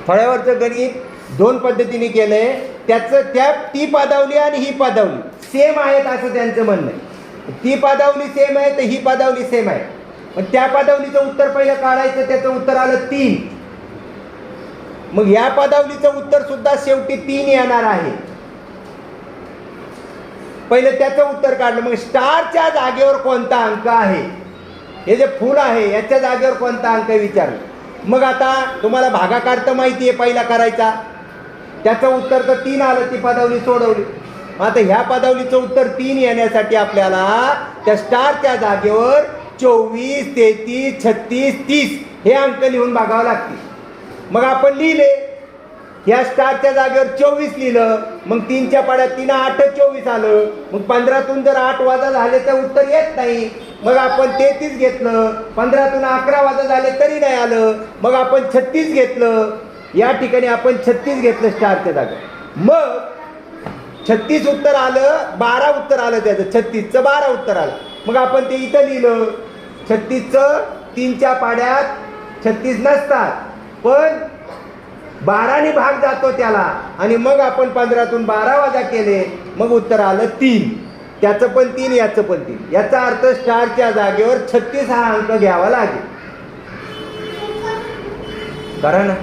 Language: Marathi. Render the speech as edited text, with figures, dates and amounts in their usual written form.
फळ्यावरचं गणित दोन पद्धतीने केलंय. ती पदावली आणि ही पदावली सेम आहेत असं त्यांचं म्हणणं आहे. ती पदावली सेम आहे तर ही पदावली सेम आहे. मग त्या पदावलीचं उत्तर पहिलं काढायचं, त्याचं उत्तर आलं 3. मग या पदावलीचं उत्तर सुद्धा शेवटी 3 येणार आहे. पहिलं त्याचं उत्तर काढलं. मग स्टारच्या जागेवर कोणता अंक आहे, हे जे फूल आहे याच्या जागेवर कोणता अंक विचारलं. मग आता तुम्हाला भागाकार तर माहिती आहे पहिला करायचा, त्याचं उत्तर तर 3 आलं, ती पदावली सोडवली. आता ह्या पदावलीचं उत्तर 3 येण्यासाठी आपल्याला त्या स्टारच्या जागेवर 24, 33, 36, 30 हे अंक लिहून बघावं लागतील. मग आपण लिहिले, ह्या स्टारच्या जागेवर 24 लिहिलं. मग 3च्या पाड्यात 3 8 24 आलं. मग 15तून जर 8 वजा झाले तर उत्तर येत नाही. मग आपण 33 घेतलं. 15तून 11 वजा झाले तरी नाही आलं. मग आपण 36 घेतलं. या ठिकाणी आपण 36 घेतलं स्टारच्या जागेवर. मग 36 उत्तर आलं, 12 उत्तर आलं, त्याचं 36चं 12 उत्तर आलं. मग आपण ते इथं लिहिलं. 36चं 3च्या पाड्यात 36 नसतात, पण 12ने भाग जातो त्याला, आणि मग आपण 15तून 12 वजा केले, मग उत्तर आलं 3. त्याचं पण 3, याचं पण 3. याचा अर्थ स्टारच्या जागेवर 36 हा अंक घ्यावा लागेल. करा ना.